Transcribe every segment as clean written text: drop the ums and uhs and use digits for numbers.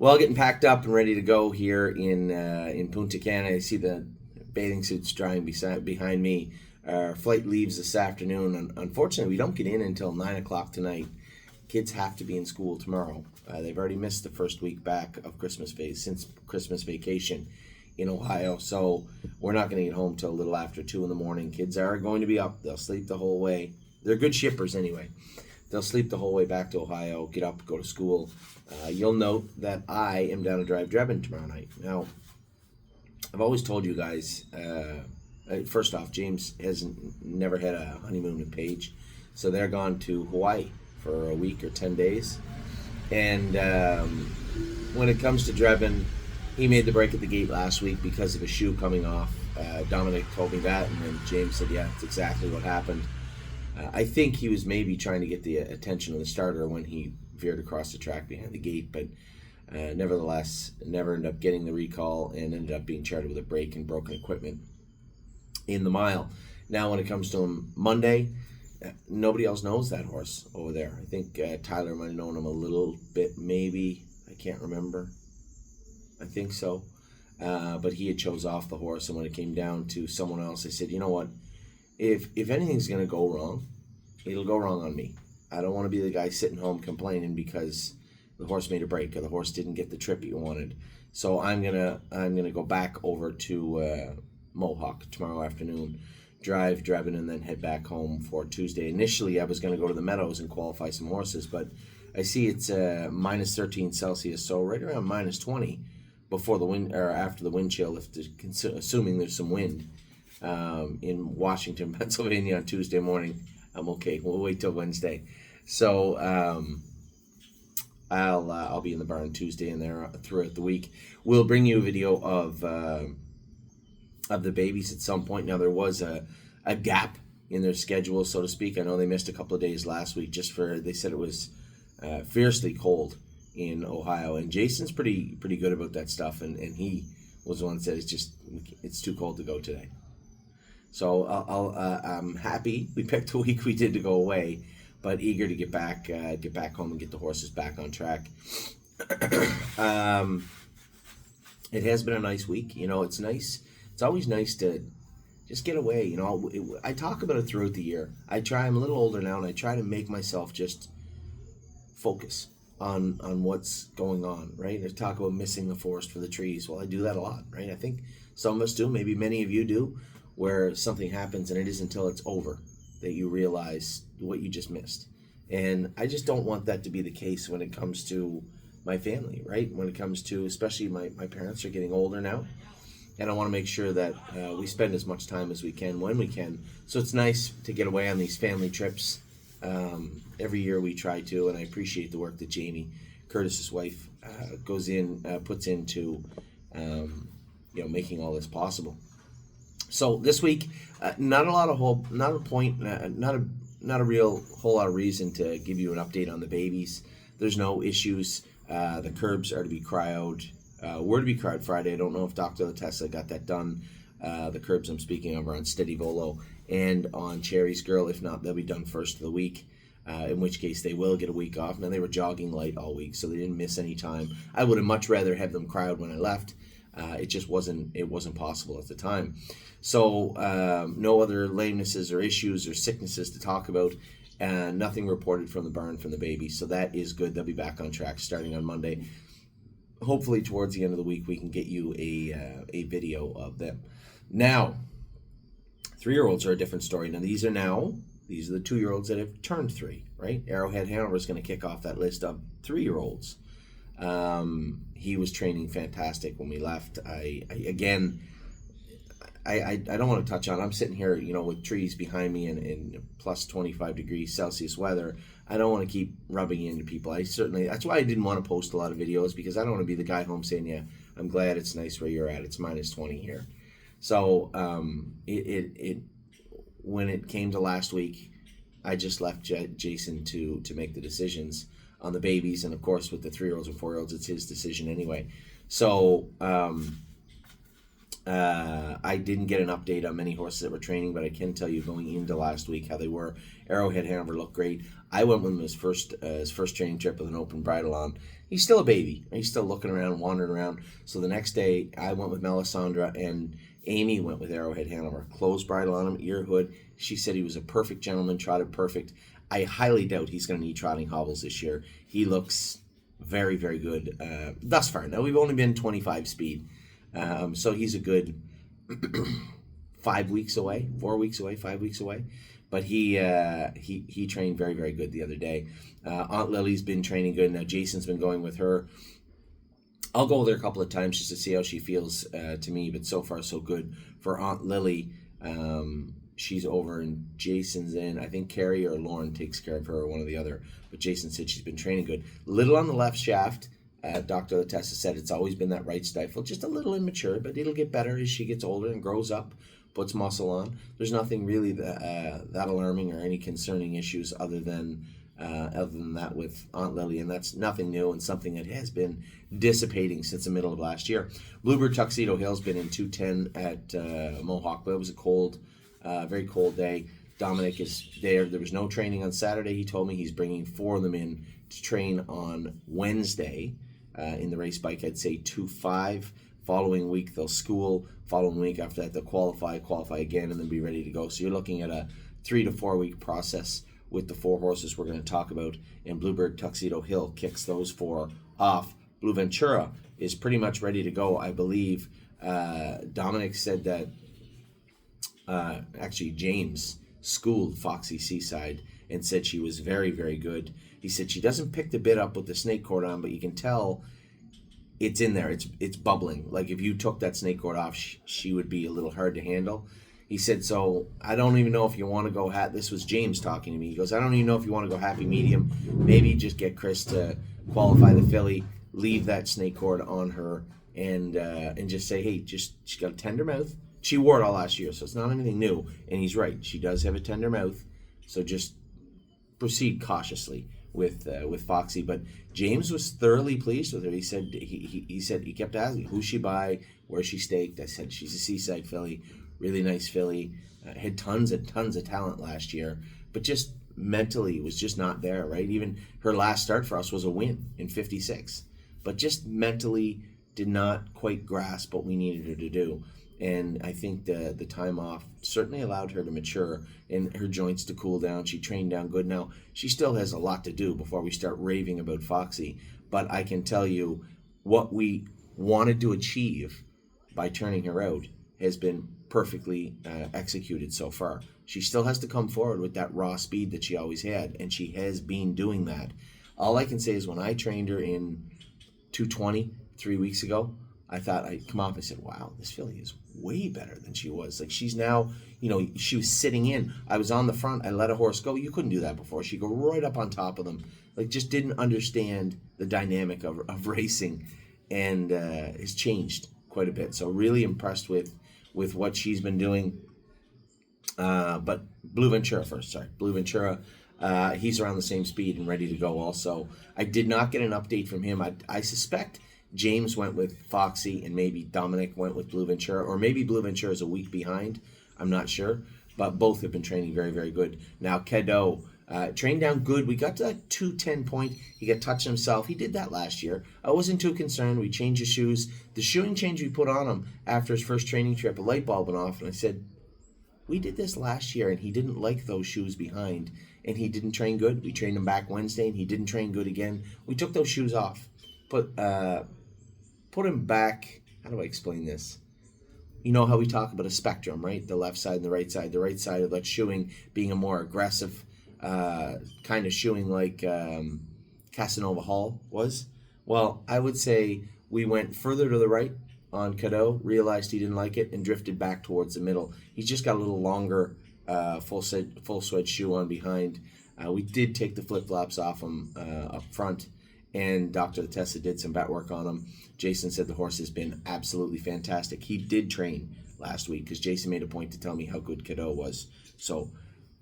Well, getting packed up and ready to go here in Punta Cana. I see the bathing suits drying behind me. Our flight leaves this afternoon. Unfortunately, we don't get in until 9 o'clock tonight. Kids have to be in school tomorrow. They've already missed the first week back of since Christmas vacation in Ohio. So we're not going to get home till a little after 2 in the morning. Kids are going to be up. They'll sleep the whole way. They're good shippers anyway. They'll sleep the whole way back to Ohio, get up, go to school. You'll note that I am down to drive Drebin tomorrow night. Now, I've always told you guys, first off, James hasn't never had a honeymoon with Paige. So they're gone to Hawaii for a week or 10 days. And when it comes to Drebin, he made the break at the gate last week because of a shoe coming off. Dominic told me that, and then James said, yeah, that's exactly what happened. I think he was maybe trying to get the attention of the starter when he veered across the track behind the gate, but nevertheless, never ended up getting the recall and ended up being chartered with a brake and broken equipment in the mile. Now, when it comes to him Monday, nobody else knows that horse over there. I think Tyler might have known him a little bit, maybe. I can't remember. I think so. But he had chose off the horse, and when it came down to someone else, I said, you know what? If anything's going to go wrong, it'll go wrong on me. I don't want to be the guy sitting home complaining because the horse made a break or the horse didn't get the trip he wanted. So I'm gonna go back over to Mohawk tomorrow afternoon, drive Drebin, and then head back home for Tuesday. Initially, I was going to go to the Meadows and qualify some horses, but I see it's minus 13 Celsius, so right around minus 20 before the wind or after the wind chill, assuming there's some wind. In Washington, Pennsylvania on Tuesday morning. I'm okay. We'll wait till Wednesday. So I'll be in the barn Tuesday and there throughout the week. We'll bring you a video of the babies at some point. Now there was a gap in their schedule, so to speak. I know they missed a couple of days last week they said it was fiercely cold in Ohio, and Jason's pretty good about that stuff, and he was the one that said it's too cold to go today. So I'm happy we picked the week we did to go away, but eager to get back home and get the horses back on track. It has been a nice week. You know, it's nice. It's always nice to just get away. You know, I talk about it throughout the year. I'm a little older now, and I try to make myself just focus on what's going on, right? I talk about missing the forest for the trees. Well, I do that a lot, right? I think some of us do. Maybe many of you do, where something happens and it isn't until it's over that you realize what you just missed. And I just don't want that to be the case when it comes to my family, right? When it comes to, especially my parents are getting older now, and I want to make sure that we spend as much time as we can when we can. So it's nice to get away on these family trips. Every year we try to, and I appreciate the work that Jamie, Curtis's wife, puts into making all this possible. So this week, not a real whole lot of reason to give you an update on the babies. There's no issues. The curbs are to be cryoed. We're to be cryoed Friday. I don't know if Dr. LaTessa got that done. The curbs I'm speaking of are on Steady Volo and on Cherry's Girl. If not, they'll be done first of the week. In which case they will get a week off. Now they were jogging light all week, so they didn't miss any time. I would have much rather have them cryoed when I left. It just wasn't possible at the time. So no other lamenesses or issues or sicknesses to talk about, and nothing reported from the barn from the baby. So that is good. They'll be back on track starting on Monday. Hopefully towards the end of the week we can get you a video of them. Now, 3-year-olds are a different story. Now these are the 2-year-olds that have turned 3, right? Arrowhead Hanover is going to kick off that list of 3-year-olds. He was training fantastic when we left. I don't want to touch on. I'm sitting here, with trees behind me in plus 25 degrees Celsius weather. I don't want to keep rubbing into people. That's why I didn't want to post a lot of videos, because I don't want to be the guy home saying, yeah, I'm glad it's nice where you're at. It's minus 20 here. So when it came to last week, I just left Jason to make the decisions on the babies, and of course with the 3-year-olds and 4-year-olds, it's his decision anyway. So I didn't get an update on many horses that were training, but I can tell you going into last week how they were. Arrowhead Hanover looked great. I went with him his first training trip with an open bridle on. He's still a baby. He's still looking around, wandering around. So the next day, I went with Melisandre, and Amy went with Arrowhead Hanover. Closed bridle on him, ear hood. She said he was a perfect gentleman, trotted perfect. I highly doubt he's going to need trotting hobbles this year. He looks very, very good thus far. Now, we've only been 25 speed. So he's a good 5 weeks away, 4 weeks away, 5 weeks away. But he trained very, very good the other day. Aunt Lily's been training good. Now Jason's been going with her. I'll go with her a couple of times just to see how she feels to me. But so far, so good for Aunt Lily. She's over and Jason's in. I think Carrie or Lauren takes care of her, or one or the other. But Jason said she's been training good. Little on the left shaft. Dr. Latessa said it's always been that right stifle. Just a little immature, but it'll get better as she gets older and grows up, puts muscle on. There's nothing really that alarming or any concerning issues other than that with Aunt Lily, and that's nothing new and something that has been dissipating since the middle of last year. Bluebird Tuxedo Hill's been in 210 at Mohawk, but it was a cold, very cold day. Dominic is there. There was no training on Saturday. He told me he's bringing 4 of them in to train on Wednesday in the race bike. I'd say 2-5. Following week they'll school. Following week after that they'll qualify again, and then be ready to go. So you're looking at a 3 to 4 week process with the 4 horses we're going to talk about. And Bluebird Tuxedo Hill kicks those 4 off. Blue Ventura is pretty much ready to go, I believe. Dominic said that actually James schooled Foxy Seaside and said she was very, very good. He said she doesn't pick the bit up with the snake cord on, but you can tell it's in there. It's bubbling. Like if you took that snake cord off, she would be a little hard to handle. He said, so I don't even know if you want to go, this was James talking to me. He goes, I don't even know if you want to go happy medium. Maybe just get Chris to qualify the filly, leave that snake cord on her, and just say, hey, she's got a tender mouth. She wore it all last year, so it's not anything new. And he's right. She does have a tender mouth, so just proceed cautiously with Foxy. But James was thoroughly pleased with her. He said he kept asking, who's she by, where's she staked. I said she's a Seaside filly, really nice filly, had tons of talent last year, but just mentally was just not there, right? Even her last start for us was a win in 56, but just mentally did not quite grasp what we needed her to do. And I think the time off certainly allowed her to mature and her joints to cool down. She trained down good. Now, she still has a lot to do before we start raving about Foxy. But I can tell you what we wanted to achieve by turning her out has been perfectly executed so far. She still has to come forward with that raw speed that she always had, and she has been doing that. All I can say is when I trained her in 220 3 weeks ago, I thought, I come off, I said, wow, this filly is way better than she was. Like, she's now, she was sitting in. I was on the front. I let a horse go. You couldn't do that before. She'd go right up on top of them. Like, just didn't understand the dynamic of racing, and has changed quite a bit. So really impressed with what she's been doing. But Blue Ventura first, sorry. Blue Ventura, he's around the same speed and ready to go also. I did not get an update from him. I suspect James went with Foxy and maybe Dominic went with Blue Ventura, or maybe Blue Ventura is a week behind. I'm not sure, but both have been training very, very good. Now, Cadeau trained down good. We got to that 210 point. He got touched himself. He did that last year. I wasn't too concerned. We changed his shoes. The shoeing change we put on him after his first training trip, a light bulb went off, and I said, we did this last year, and he didn't like those shoes behind, and he didn't train good. We trained him back Wednesday, and he didn't train good again. We took those shoes off. Put him back. How do I explain this? You know how we talk about a spectrum, right? The left side and the right side. The right side of that shoeing being a more aggressive kind of shoeing like Casanova Hall was. Well, I would say we went further to the right on Cadeau, realized he didn't like it, and drifted back towards the middle. He's just got a little longer full suede shoe on behind. We did take the flip-flops off him up front, and Dr. Latessa did some vet work on him. Jason said the horse has been absolutely fantastic. He did train last week because Jason made a point to tell me how good Cadeau was. So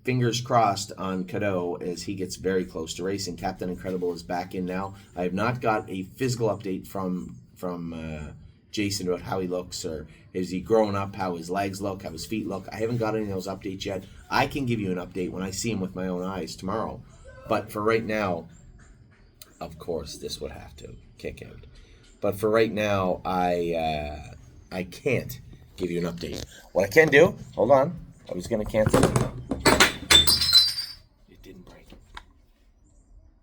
fingers crossed on Cadeau as he gets very close to racing. Captain Incredible is back in now. I have not got a physical update from Jason about how he looks, or is he growing up, how his legs look, how his feet look. I haven't got any of those updates yet. I can give you an update when I see him with my own eyes tomorrow. But for right now, of course, this would have to kick out. But for right now, I can't give you an update. What I can do, hold on, I was going to cancel it. It didn't break.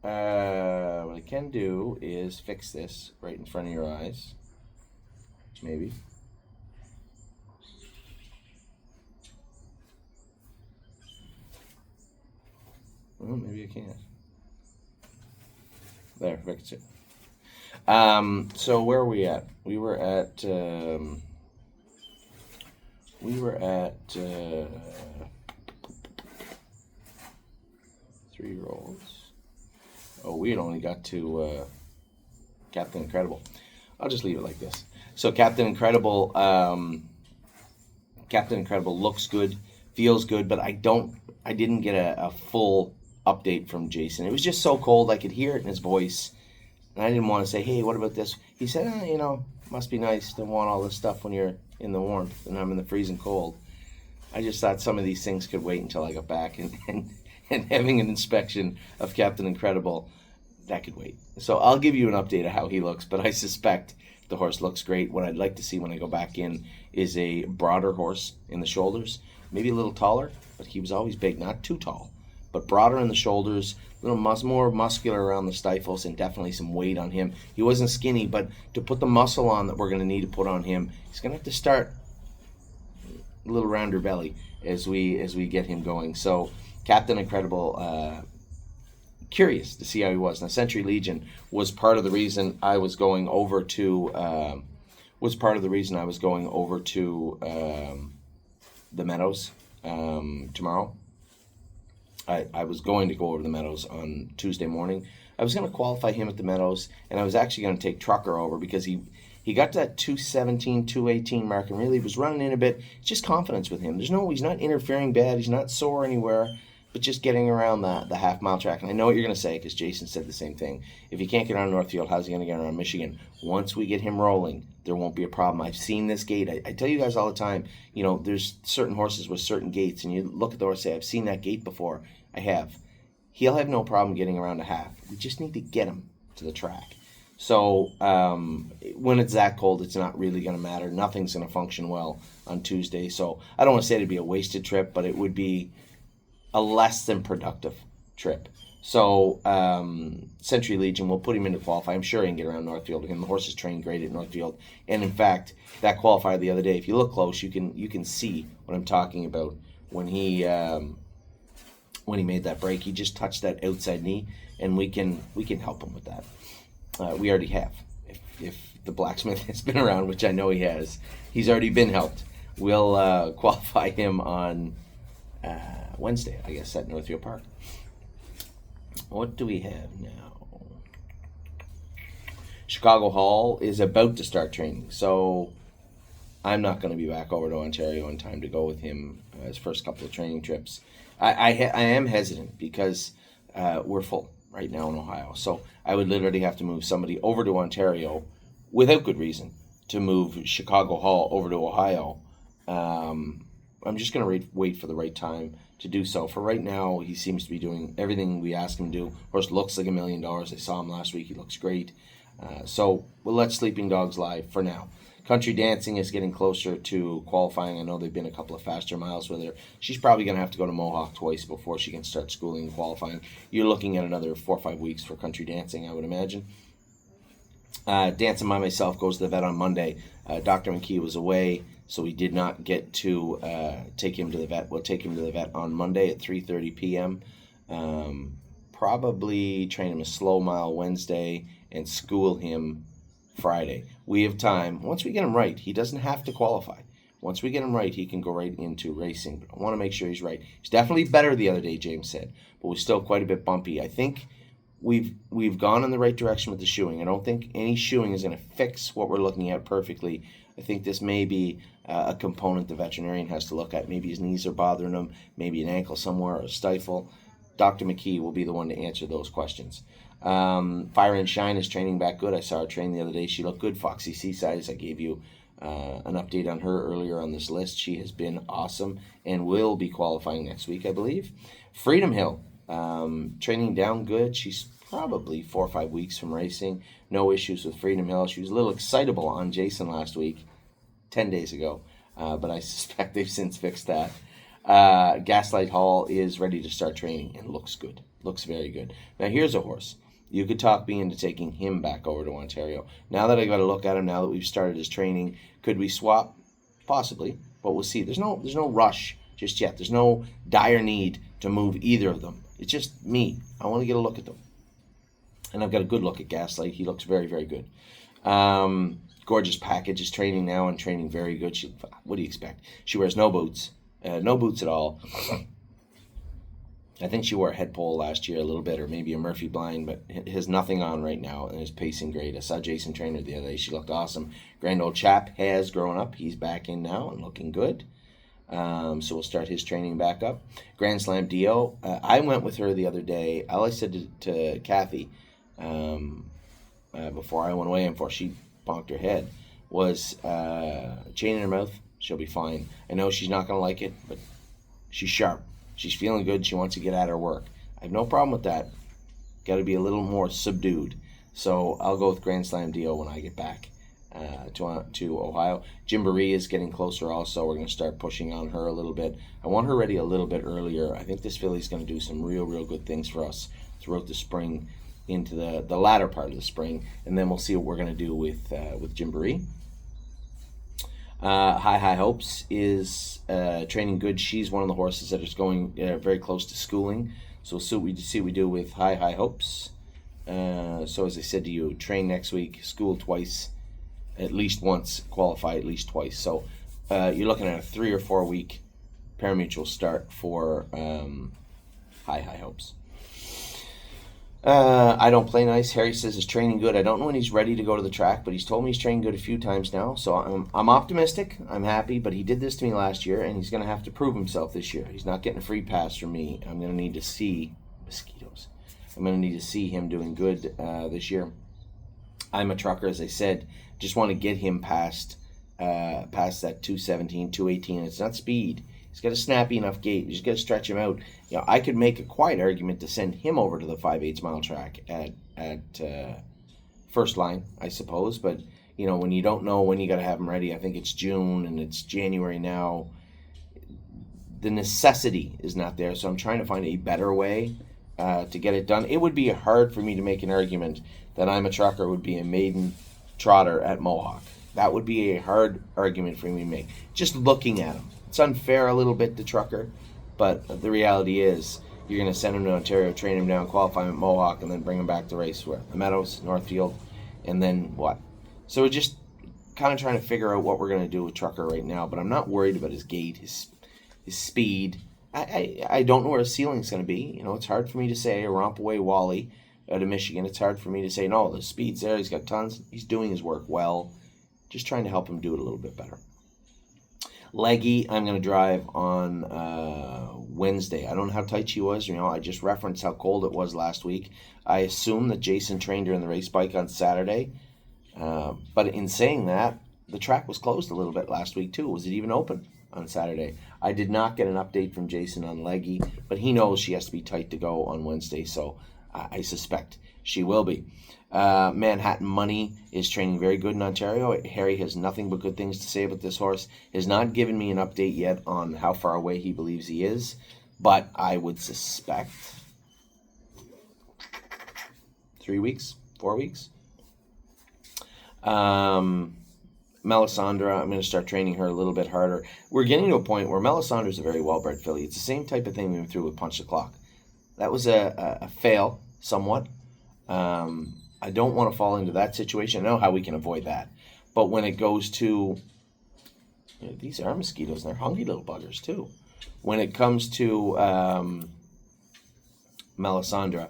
What I can do is fix this right in front of your eyes. Maybe. Oh, maybe I can't. There, fix it. So where are we at? We were at 3 rolls. Oh, we had only got to Captain Incredible. I'll just leave it like this. So Captain Incredible looks good, feels good, but I didn't get a full update from Jason. It was just so cold, I could hear it in his voice, and I didn't want to say, hey, what about this? He said, must be nice to want all this stuff when you're in the warmth and I'm in the freezing cold. I just thought some of these things could wait until I got back, and having an inspection of Captain Incredible, that could wait. So I'll give you an update of how he looks, but I suspect the horse looks great. What I'd like to see when I go back in is a broader horse in the shoulders, maybe a little taller, but he was always big, not too tall, but broader in the shoulders, a little more muscular around the stifles, and definitely some weight on him. He wasn't skinny, but to put the muscle on that we're going to need to put on him, he's going to have to start a little rounder belly as we get him going. So Captain Incredible, curious to see how he was. Now, Century Legion was part of the reason I was going over to the Meadows tomorrow. I was going to go over to the Meadows on Tuesday morning. I was going to qualify him at the Meadows, and I was actually going to take Trucker over because he got to that 217, 218 mark, and really was running in a bit. It's just confidence with him. He's not interfering bad. He's not sore anywhere, but just getting around the half-mile track. And I know what you're going to say, because Jason said the same thing. If he can't get around Northfield, how's he going to get around Michigan? Once we get him rolling, there won't be a problem. I've seen this gate. I tell you guys all the time, there's certain horses with certain gates, and you look at the horse and say, I've seen that gate before. I have. He'll have no problem getting around a half. We just need to get him to the track. So when it's that cold, it's not really going to matter. Nothing's going to function well on Tuesday. So I don't want to say it'd be a wasted trip, but it would be a less than productive trip. So Century Legion will put him into qualify. I'm sure he can get around Northfield. And the horse is trained great at Northfield. And in fact, that qualifier the other day, if you look close, you can see what I'm talking about. When he made that break, he just touched that outside knee, and we can help him with that. We already have. If the blacksmith has been around, which I know he has, he's already been helped. We'll qualify him on Wednesday, I guess, at Northfield Park. What do we have now? Chicago Hall is about to start training, so I'm not going to be back over to Ontario in time to go with him his first couple of training trips. I am hesitant because we're full right now in Ohio, so I would literally have to move somebody over to Ontario without good reason to move Chicago Hall over to Ohio. I'm just going to wait for the right time to do so. For right now, he seems to be doing everything we asked him to do. Horse looks like $1 million. I saw him last week. He looks great. So we'll let Sleeping Dogs lie for now. Country Dancing is getting closer to qualifying. I know they've been a couple of faster miles with her. She's probably going to have to go to Mohawk twice before she can start schooling and qualifying. You're looking at another 4 or 5 weeks for Country Dancing, I would imagine. Dancing by Myself goes to the vet on Monday. Dr. McKee was away, so we did not get to take him to the vet. We'll take him to the vet on Monday at 3:30 p.m. Probably train him a slow mile Wednesday and school him Friday. We have time. Once we get him right, he doesn't have to qualify. Once we get him right, he can go right into racing. But I want to make sure he's right. He's definitely better the other day, James said, but we're still quite a bit bumpy. I think we've gone in the right direction with the shoeing. I don't think any shoeing is going to fix what we're looking at perfectly. I think this may be a component the veterinarian has to look at. Maybe his knees are bothering him, maybe an ankle somewhere or a stifle. Dr. McKee will be the one to answer those questions. Fire and Shine is training back good. I saw her train the other day. She looked good. Foxy Seaside, as I gave you an update on her earlier on this list. She has been awesome and will be qualifying next week, I believe. Freedom Hill, training down good. She's probably 4 or 5 weeks from racing. No issues with Freedom Hill. She was a little excitable on Jason last week, 10 days ago, but I suspect they've since fixed that. Gaslight Hall is ready to start training and looks good. Looks very good. Now here's a horse. You could talk me into taking him back over to Ontario. Now that I got to look at him, now that we've started his training, could we swap? Possibly, but we'll see. There's no rush just yet. There's no dire need to move either of them. It's just me. I want to get a look at them. And I've got a good look at Gaslight. He looks very, very good. Gorgeous Package is training now and training very good. What do you expect? She wears no boots. No boots at all. I think she wore a head pole last year a little bit, or maybe a Murphy blind, but has nothing on right now and is pacing great. I saw Jason train her the other day. She looked awesome. Grand Old Chap has grown up. He's back in now and looking good. So we'll start his training back up. Grand Slam Dio. I went with her the other day. All I said to Kathy before I went away and before she bonked her head was chain in her mouth. She'll be fine. I know she's not going to like it, but she's sharp. She's feeling good. She wants to get at her work. I have no problem with that. Got to be a little more subdued. So I'll go with Grand Slam Dio when I get back to Ohio. Gymboree is getting closer also. We're going to start pushing on her a little bit. I want her ready a little bit earlier. I think this filly's going to do some real, real good things for us throughout the spring into the latter part of the spring. And then we'll see what we're going to do with Gymboree. High Hopes is training good. She's one of the horses that is going very close to schooling. So we'll see what we do with High Hopes. So as I said to you, train next week, school twice, at least once, qualify at least twice. So you're looking at a 3 or 4 week parimutuel start for High Hopes. I Don't Play Nice. Harry says he's training good. I don't know when he's ready to go to the track, but he's told me he's trained good a few times now. So I'm optimistic. I'm happy, but he did this to me last year, and he's going to have to prove himself this year. He's not getting a free pass from me. I'm going to need to see mosquitoes. I'm going to need to see him doing good this year. I'm a trucker, as I said. Just want to get him past that 217, 218. It's not speed. He's got a snappy enough gait. You just got to stretch him out. You know, I could make a quiet argument to send him over to the 5/8 mile track at first line, I suppose. But you know, when you don't know when you got to have him ready, I think it's June and it's January now. The necessity is not there, so I'm trying to find a better way to get it done. It would be hard for me to make an argument that I'm a trucker would be a maiden trotter at Mohawk. That would be a hard argument for me to make. Just looking at him. It's unfair a little bit to trucker, but the reality is you're going to send him to Ontario, train him down, qualify him at Mohawk, and then bring him back to race where? The Meadows, Northfield, and then what? So we're just kind of trying to figure out what we're going to do with trucker right now, but I'm not worried about his gait, his speed. I don't know where his ceiling's going to be. You know, it's hard for me to say a Rompaway Wally out of Michigan. It's hard for me to say, no, the speed's there. He's got tons. He's doing his work well. Just trying to help him do it a little bit better. Leggy, I'm going to drive on Wednesday. I don't know how tight she was. You know, I just referenced how cold it was last week. I assume that Jason trained her in the race bike on Saturday. But in saying that, the track was closed a little bit last week too. Was it even open on Saturday? I did not get an update from Jason on Leggy, but he knows she has to be tight to go on Wednesday, so I suspect she will be. Manhattan Money is training very good in Ontario. Harry has nothing but good things to say about this horse. Has not given me an update yet on how far away he believes he is, but I would suspect 3 weeks, 4 weeks. Melisandre, I'm going to start training her a little bit harder. We're getting to a point where Melisandre is a very well-bred filly. It's the same type of thing we went through with Punch the Clock. That was a fail, somewhat. I don't want to fall into that situation. I know how we can avoid that. But when it goes to, you know, these are mosquitoes, and they're hungry little buggers too. When it comes to Melisandre,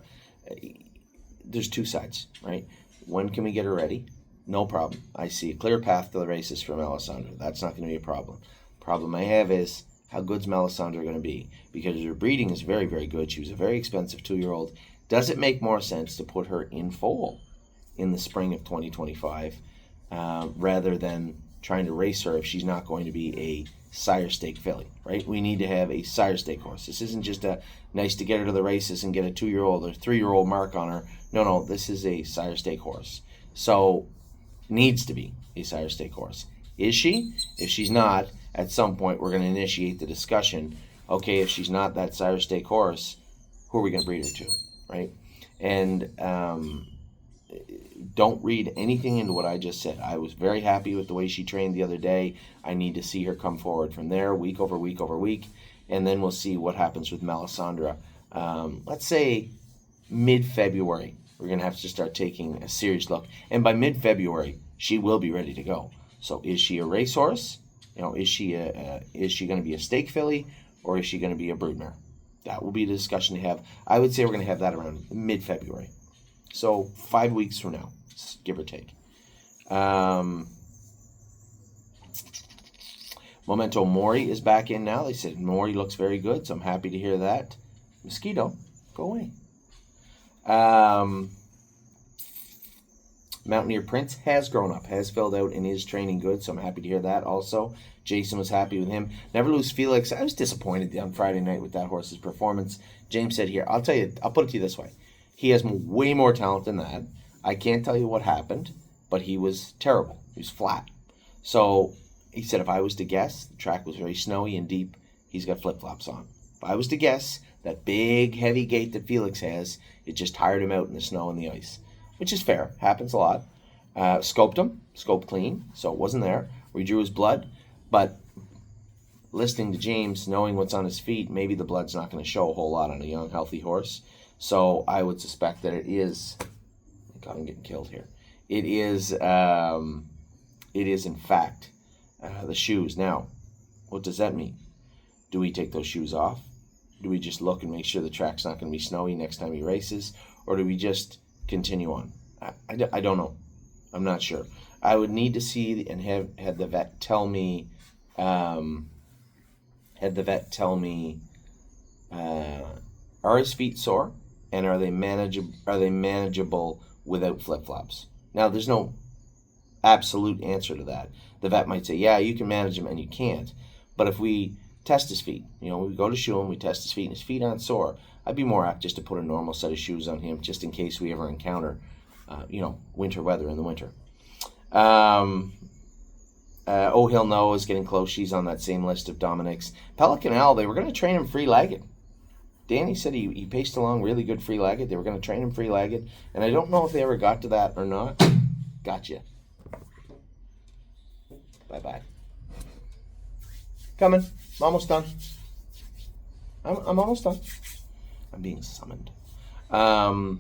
there's two sides, right? When can we get her ready? No problem. I see a clear path to the races for Melisandre. That's not going to be a problem. Problem I have is, how good's Melisandre going to be? Because her breeding is very, very good. She was a very expensive 2-year-old. Does it make more sense to put her in foal in the spring of 2025 rather than trying to race her if she's not going to be a sire stake filly, right? We need to have a sire stake horse. This isn't just a nice to get her to the races and get a 2-year-old or 3-year-old mark on her. No, this is a sire stake horse. So, needs to be a sire stake horse. Is she? If she's not, at some point we're going to initiate the discussion. Okay, if she's not that sire stake horse, who are we going to breed her to, right? And don't read anything into what I just said. I was very happy with the way she trained the other day. I need to see her come forward from there, week over week over week, and then we'll see what happens with Melisandre. Let's say mid-February, we're going to have to start taking a serious look. And by mid-February, she will be ready to go. So is she a racehorse? Is she going to be a stake filly, or is she going to be a broodmare? That will be the discussion to have. I would say we're going to have that around mid-February. So 5 weeks from now, give or take. Memento Mori is back in now. They said Mori looks very good, so I'm happy to hear that. Mosquito, go away. Mountaineer Prince has grown up, has filled out, and is training good, so I'm happy to hear that also. Jason was happy with him. Never Lose Felix, I was disappointed on Friday night with that horse's performance. James said here, I'll tell you, I'll put it to you this way. He has way more talent than that. I can't tell you what happened, but he was terrible. He was flat. So he said if I was to guess, the track was very snowy and deep. He's got flip-flops on. If I was to guess, that big, heavy gait that Felix has, it just tired him out in the snow and the ice, which is fair. Happens a lot. Scoped him, scoped clean, so it wasn't there. We drew his blood, but listening to James, knowing what's on his feet, maybe the blood's not going to show a whole lot on a young, healthy horse. So I would suspect that it is. God, I'm getting killed here. It is in fact the shoes. Now, what does that mean? Do we take those shoes off? Do we just look and make sure the track's not going to be snowy next time he races, or do we just continue on? I don't know. I'm not sure. I would need to see and had the vet tell me. Are his feet sore? And are they manageable without flip-flops? Now, there's no absolute answer to that. The vet might say, yeah, you can manage him, and you can't. But if we test his feet, we go to shoe him, we test his feet, and his feet aren't sore, I'd be more apt just to put a normal set of shoes on him just in case we ever encounter, winter weather in the winter. Oh, He'll Know is getting close. She's on that same list of Dominic's. Pelican Al, they were going to train him free-legged. Danny said he paced along really good free-legged. They were going to train him free-legged, and I don't know if they ever got to that or not. Gotcha. Bye-bye. Coming. I'm almost done. I'm almost done. I'm being summoned. So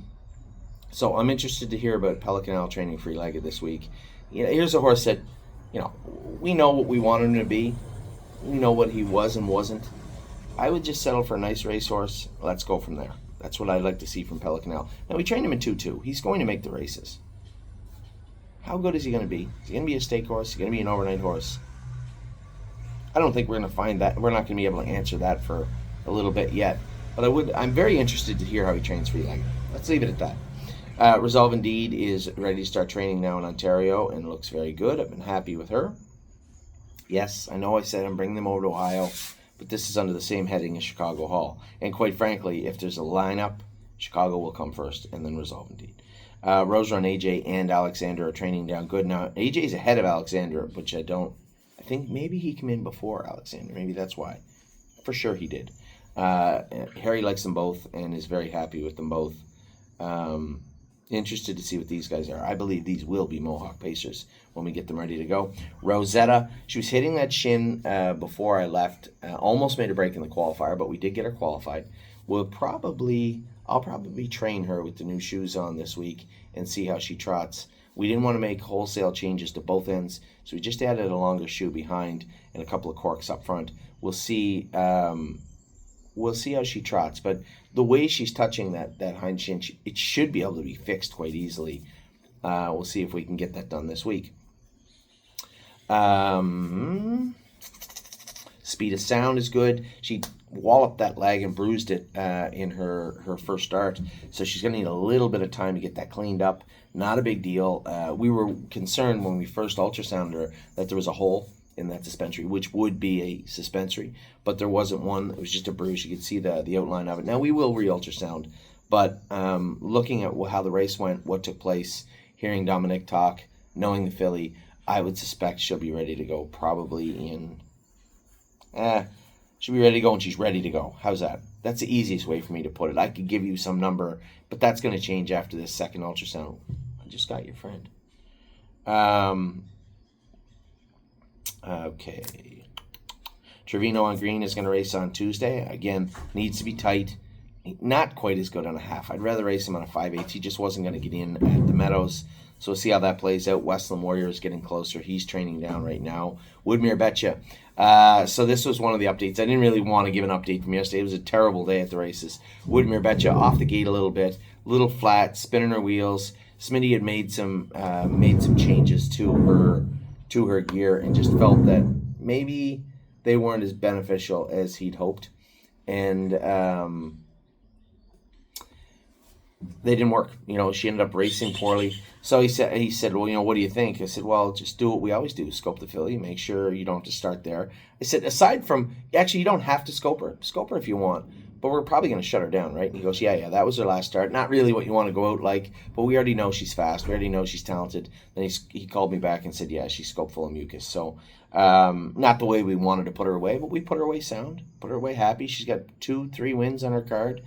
I'm interested to hear about Pelican Al training free-legged this week. Here's a horse that, we know what we want him to be. We know what he was and wasn't. I would just settle for a nice racehorse. Let's go from there. That's what I'd like to see from Pelican Al. Now, we trained him in 2-2. He's going to make the races. How good is he going to be? Is he going to be a stake horse? Is he going to be an overnight horse? I don't think we're going to find that. We're not going to be able to answer that for a little bit yet. But I'm very interested to hear how he trains free-legged. Let's leave it at that. Resolve Indeed is ready to start training now in Ontario and looks very good. I've been happy with her. Yes, I know I said I'm bringing them over to Ohio, but this is under the same heading as Chicago Hall. And quite frankly, if there's a lineup, Chicago will come first, and then Resolve Indeed. Rose Run AJ and Alexander are training down good. Now, AJ's ahead of Alexander, which I think maybe he came in before Alexander. Maybe that's why. For sure he did. Harry likes them both and is very happy with them both. Interested to see what these guys are. I believe these will be Mohawk Pacers when we get them ready to go. Rosetta, she was hitting that shin before I left. Almost made a break in the qualifier, but we did get her qualified. I'll probably train her with the new shoes on this week and see how she trots. We didn't want to make wholesale changes to both ends, so we just added a longer shoe behind and a couple of corks up front. We'll see how she trots, but the way she's touching that hind shin, it should be able to be fixed quite easily. We'll see if we can get that done this week. Speed of sound is good. She walloped that leg and bruised it in her first start. So she's going to need a little bit of time to get that cleaned up. Not a big deal. We were concerned when we first ultrasounded her that there was a hole in that suspensory, which would be a suspensory, but there wasn't one. It was just a bruise. You could see the outline of it. Now we will re-ultrasound, but looking at how the race went, what took place, hearing Dominic talk, knowing the filly, I would suspect she'll be ready to go probably in... she'll be ready to go when she's ready to go. How's that? That's the easiest way for me to put it. I could give you some number, but that's going to change after this second ultrasound. I just got your friend. Okay. Trevino on green is going to race on Tuesday. Again, needs to be tight. Not quite as good on a half. I'd rather race him on a 5/8. He just wasn't going to get in at the Meadows. So we'll see how that plays out. Westland Warrior is getting closer. He's training down right now. Woodmere Betcha. So this was one of the updates. I didn't really want to give an update from yesterday. It was a terrible day at the races. Woodmere Betcha off the gate a little flat, spinning her wheels. Smitty had made some changes to her gear and just felt that maybe they weren't as beneficial as he'd hoped, and they didn't work. She ended up racing poorly. So he said, well, what do you think? I said, well, just do what we always do. Scope the filly. Make sure you don't have to start there. I said, aside from, actually, you don't have to scope her. Scope her if you want, but we're probably going to shut her down, right? And he goes, yeah, that was her last start. Not really what you want to go out like, but we already know she's fast. We already know she's talented. Then he called me back and said, yeah, she's scoped full of mucus. So not the way we wanted to put her away, but we put her away sound, put her away happy. She's got 2-3 wins on her card.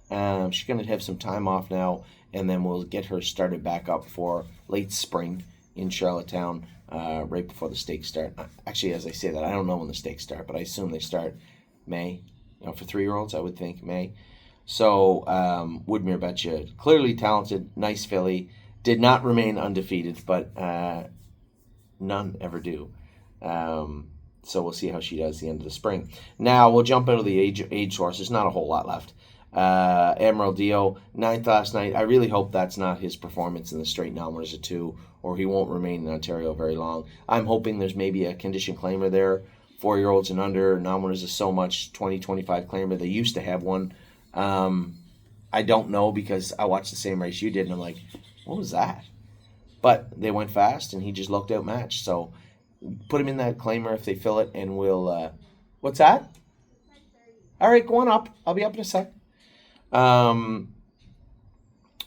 She's going to have some time off now, and then we'll get her started back up for late spring in Charlottetown, right before the stakes start. Actually, as I say that, I don't know when the stakes start, but I assume they start May. For 3-year-olds, I would think May. So Woodmere Betcha, clearly talented, nice filly, did not remain undefeated, but none ever do. So we'll see how she does at the end of the spring. Now we'll jump out of the age horses. Not a whole lot left. Emerald Dio, 9th last night. I really hope that's not his performance in the straight numbers of 2, or he won't remain in Ontario very long. I'm hoping there's maybe a condition claimer there. 4-year-olds and under, nominators is so much, 20-25 claimer. They used to have one. I don't know because I watched the same race you did, and I'm like, what was that? But they went fast, and he just looked outmatched. So put him in that claimer if they fill it, and we'll... what's that? 10:30. All right, go on up. I'll be up in a sec. Arson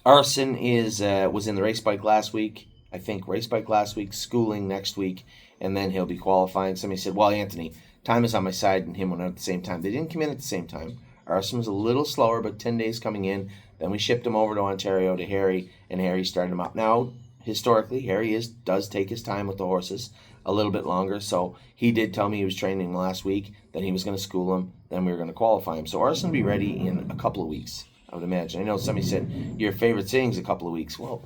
was in the race bike last week. I think race bike last week, schooling next week, and then he'll be qualifying. Somebody said, well, Anthony, time is on my side, and him went out at the same time. They didn't come in at the same time. Arson was a little slower, but 10 days coming in. Then we shipped him over to Ontario to Harry, and Harry started him up. Now, historically, Harry does take his time with the horses a little bit longer, so he did tell me he was training last week, then he was going to school him, then we were going to qualify him. So Arson will be ready in a couple of weeks, I would imagine. I know somebody said, your favorite thing's a couple of weeks. Well,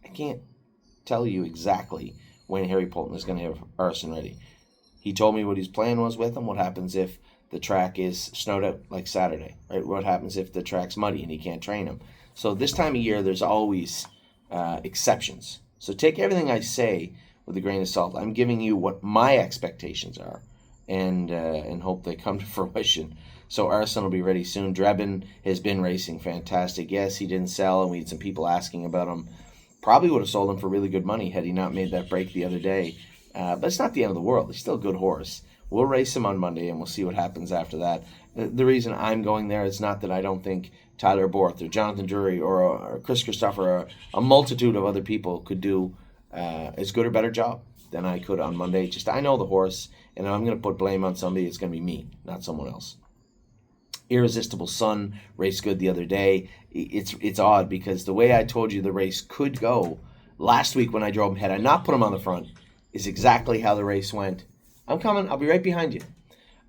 I can't tell you exactly when Harry Polton is going to have Arson ready. He told me what his plan was with him. What happens if the track is snowed out like Saturday, right? What happens if the track's muddy and he can't train him? So this time of year, there's always exceptions. So take everything I say with a grain of salt. I'm giving you what my expectations are, and hope they come to fruition. So Arson will be ready soon. Drebin has been racing fantastic. Yes, he didn't sell, and we had some people asking about him. Probably would have sold him for really good money had he not made that break the other day. But it's not the end of the world. He's still a good horse. We'll race him on Monday, and we'll see what happens after that. The reason I'm going there is not that I don't think Tyler Borth or Jonathan Drury or Chris Christopher or a multitude of other people could do as good or better job than I could on Monday. Just I know the horse, and if I'm going to put blame on somebody, it's going to be me, not someone else. Irresistible Sun raced good the other day. It's odd because the way I told you the race could go last week when I drove him, had I not put him on the front, is exactly how the race went. I'm coming. I'll be right behind you.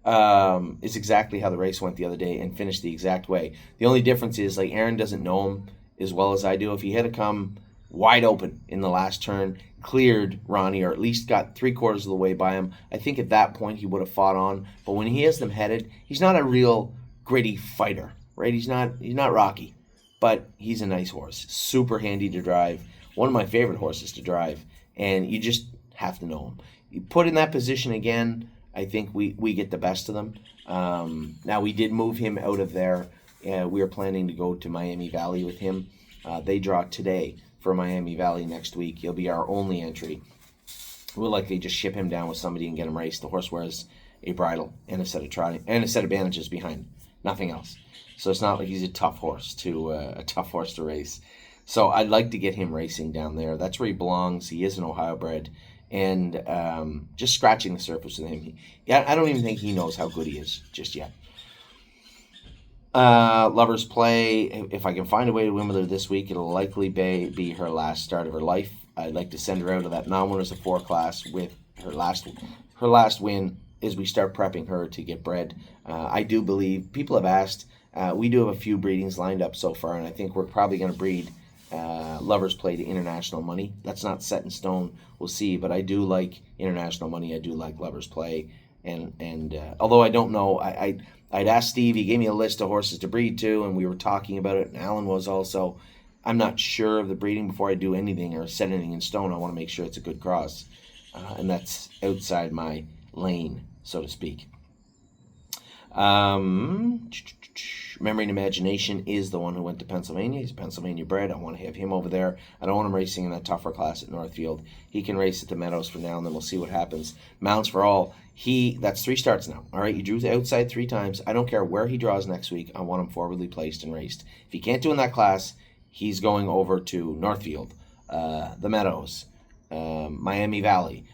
It's exactly how the race went the other day and finished the exact way. The only difference is, like, Aaron doesn't know him as well as I do. If he had to come wide open in the last turn, cleared Ronnie, or at least got 3/4 of the way by him, I think at that point he would have fought on. But when he has them headed, he's not a real gritty fighter, right? He's not Rocky, but he's a nice horse. Super handy to drive. One of my favorite horses to drive, and you just have to know him. You put in that position again, I think we get the best of them. Now, we did move him out of there. We are planning to go to Miami Valley with him. They draw today for Miami Valley next week. He'll be our only entry. We'll likely just ship him down with somebody and get him raced. The horse wears a bridle and a set of trotting and a set of bandages behind, nothing else. So it's not like he's a tough horse to race. So I'd like to get him racing down there. That's where he belongs. He is an Ohio bred, and just scratching the surface with him. I don't even think he knows how good he is just yet. Lovers Play. If I can find a way to win with her this week, it'll likely be her last start of her life. I'd like to send her out of that non-winners of 4 class with her last win as we start prepping her to get bred. I do believe people have asked. We do have a few breedings lined up so far, and I think we're probably going to breed Lovers Play to International Money. That's not set in stone. We'll see, but I do like International Money. I do like Lovers Play, and although I don't know, I'd asked Steve. He gave me a list of horses to breed to, and we were talking about it, and Alan was also. I'm not sure of the breeding before I do anything or set anything in stone. I want to make sure it's a good cross, and that's outside my lane, so to speak. Memory and Imagination is the one who went to Pennsylvania. He's Pennsylvania bred. I want to have him over there. I don't want him racing in that tougher class at Northfield. He can race at the Meadows for now, and then we'll see what happens. Mounts for All. That's 3 starts now. All right, you drew the outside 3 times. I don't care where he draws next week. I want him forwardly placed and raced. If he can't do in that class, he's going over to Northfield, the Meadows, Miami Valley,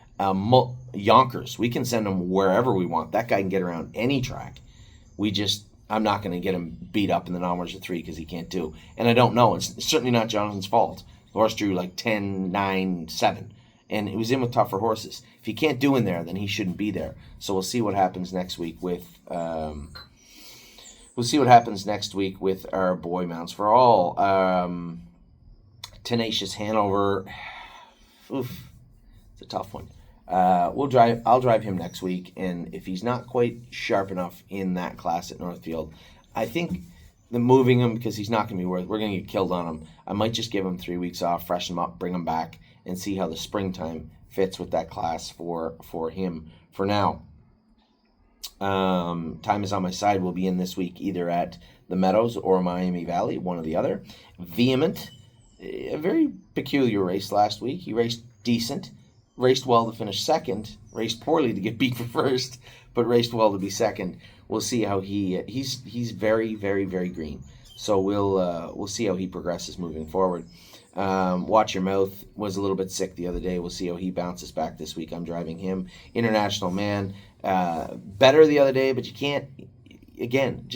Yonkers. We can send him wherever we want. That guy can get around any track. I'm not going to get him beat up in the non-winners of 3 because he can't do. And I don't know. It's certainly not Jonathan's fault. The horse drew like 10, 9, 7. And it was in with tougher horses. If he can't do in there, then he shouldn't be there. So we'll see what happens next week with... We'll see what happens next week with our boy Mounts for All. Tenacious Hanover. Oof. It's a tough one. I'll drive him next week, and if he's not quite sharp enough in that class at Northfield, I think the moving him, because he's not going to be we're going to get killed on him. I might just give him 3 weeks off, freshen him up, bring him back, and see how the springtime fits with that class for him for now. Time is on my side. We'll be in this week either at the Meadows or Miami Valley, one or the other. Vehement, a very peculiar race last week. He raced decent, raced well to finish second, raced poorly to get beat for first, but raced well to be second. We'll see how he's very, very, very green. So we'll see how he progresses moving forward. Watch Your Mouth was a little bit sick the other day. We'll see how he bounces back this week. I'm driving him. International Man, better the other day, but you can't, again,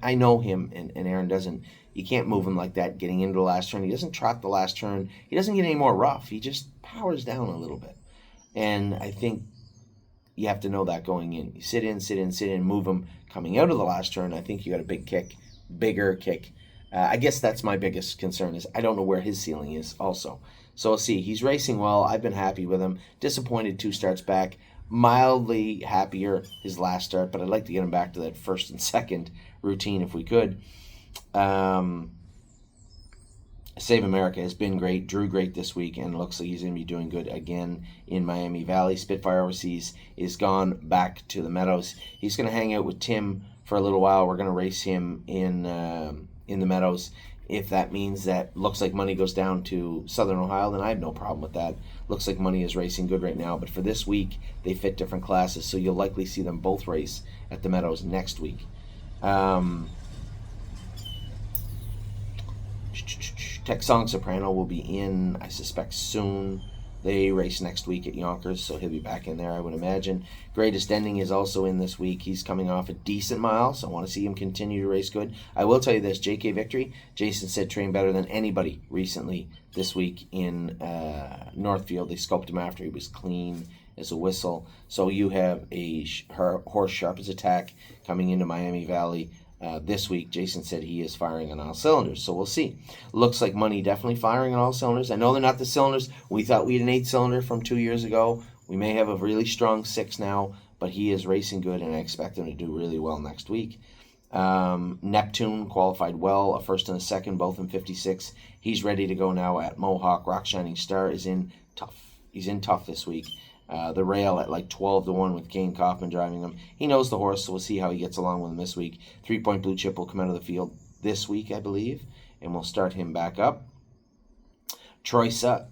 I know him, and Aaron doesn't. You can't move him like that getting into the last turn. He doesn't trot the last turn. He doesn't get any more rough. He just powers down a little bit. And I think you have to know that going in. You sit in, move him coming out of the last turn. I think you got a bigger kick. I guess that's my biggest concern is I don't know where his ceiling is also. So we'll see. He's racing well. I've been happy with him. Disappointed 2 starts back. Mildly happier his last start, but I'd like to get him back to that first and second routine if we could. Save America has been great, drew great this week, and looks like he's going to be doing good again in Miami Valley. Spitfire Overseas is gone back to the Meadows. He's going to hang out with Tim for a little while. We're going to race him in the Meadows. If that means that Looks Like Money goes down to Southern Ohio, then I have no problem with that. Looks Like Money is racing good right now, but for this week, they fit different classes, so you'll likely see them both race at the Meadows next week. Texong Soprano will be in, I suspect, soon. They race next week at Yonkers, so he'll be back in there, I would imagine. Greatest Ending is also in this week. He's coming off a decent mile, so I want to see him continue to race good. I will tell you this, JK Victory, Jason said trained better than anybody recently this week in Northfield. They scoped him after. He was clean as a whistle. So you have a horse sharp as a tack coming into Miami Valley. This week, Jason said he is firing on all cylinders, so we'll see. Looks Like Money definitely firing on all cylinders. I know they're not the cylinders. We thought we had an 8-cylinder from 2 years ago. We may have a really strong 6 now, but he is racing good, and I expect him to do really well next week. Neptune qualified well, a first and a second, both in 56. He's ready to go now at Mohawk. Rock Shining Star is in tough. He's in tough this week. The rail at like 12-1 with Kane Kaufman driving him. He knows the horse, so we'll see how he gets along with him this week. 3 Point Blue Chip will come out of the field this week, I believe, and we'll start him back up. Trosa,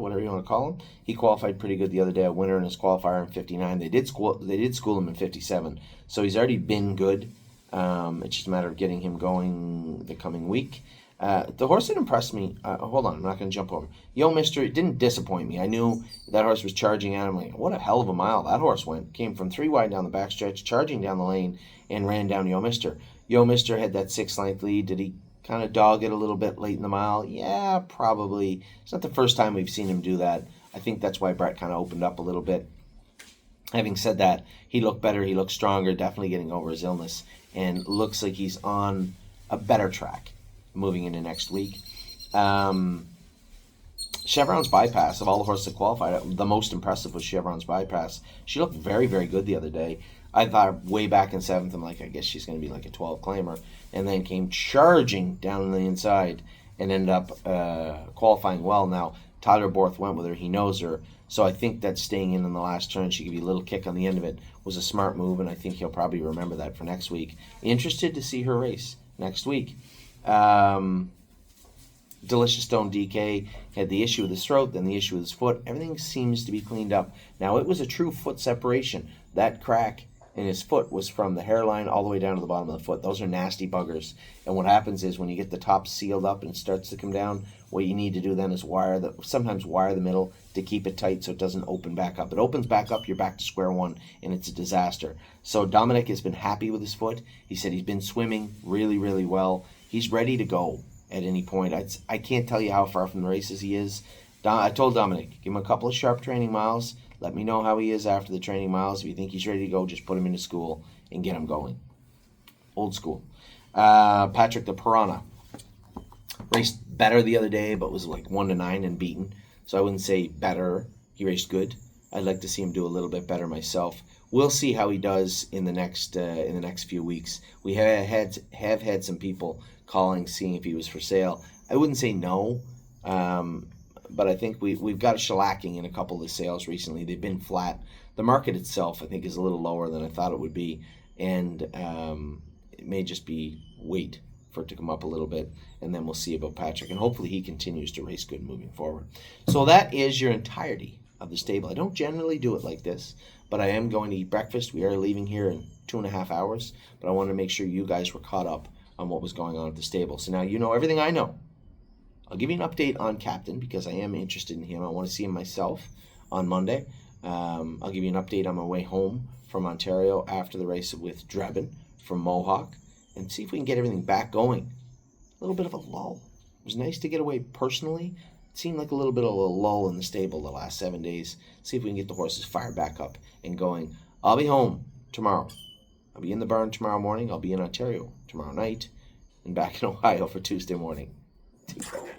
whatever you want to call him. He qualified pretty good the other day, a winner in his qualifier in 59. They did school him in 57, so he's already been good. It's just a matter of getting him going the coming week. The horse that impressed me, hold on, I'm not going to jump over. Yo Mister, it didn't disappoint me. I knew that horse was charging at him. Like, what a hell of a mile that horse went. Came from 3 wide down the backstretch, charging down the lane, and ran down Yo Mister. Yo Mister had that 6-length lead. Did he kind of dog it a little bit late in the mile? Yeah, probably. It's not the first time we've seen him do that. I think that's why Brett kind of opened up a little bit. Having said that, he looked better, he looked stronger, definitely getting over his illness, and looks like he's on a better track moving into next week. Chevron's Bypass, of all the horses that qualified, the most impressive was Chevron's Bypass. She looked very, very good the other day. I thought way back in 7th, I'm like, I guess she's going to be like a 12 claimer, and then came charging down the inside and ended up qualifying well. Now, Tyler Borth went with her. He knows her. So I think that staying in the last turn, she gave you a little kick on the end of it, was a smart move, and I think he'll probably remember that for next week. Interested to see her race next week. Delicious Stone DK had the issue with his throat, then the issue with his foot. Everything seems to be cleaned up. Now, it was a true foot separation. That crack in his foot was from the hairline all the way down to the bottom of the foot. Those are nasty buggers. And what happens is when you get the top sealed up and it starts to come down, what you need to do then is sometimes wire the middle to keep it tight so it doesn't open back up. It opens back up, you're back to square one, and it's a disaster. So Dominic has been happy with his foot. He said he's been swimming really, really well. He's ready to go at any point. I can't tell you how far from the races he is. I told Dominic, give him a couple of sharp training miles. Let me know how he is after the training miles. If you think he's ready to go, just put him into school and get him going. Old school. Patrick the Piranha raced better the other day, but was like 1-9 and beaten. So I wouldn't say better. He raced good. I'd like to see him do a little bit better myself. We'll see how he does in the next few weeks. We have had some people calling, seeing if he was for sale. I wouldn't say no. But I think we've got a shellacking in a couple of the sales recently. They've been flat. The market itself, I think, is a little lower than I thought it would be, and it may just be wait for it to come up a little bit, and then we'll see about Patrick, and hopefully he continues to race good moving forward. So that is your entirety of the stable. I don't generally do it like this, but I am going to eat breakfast. We are leaving here in 2.5 hours, but I wanted to make sure you guys were caught up on what was going on at the stable. So now you know everything I know. I'll give you an update on Captain because I am interested in him. I want to see him myself on Monday. I'll give you an update on my way home from Ontario after the race with Drebin from Mohawk and see if we can get everything back going. A little bit of a lull. It was nice to get away personally. It seemed like a little bit of a lull in the stable the last 7 days. See if we can get the horses fired back up and going. I'll be home tomorrow. I'll be in the barn tomorrow morning. I'll be in Ontario tomorrow night and back in Ohio for Tuesday morning. Take care.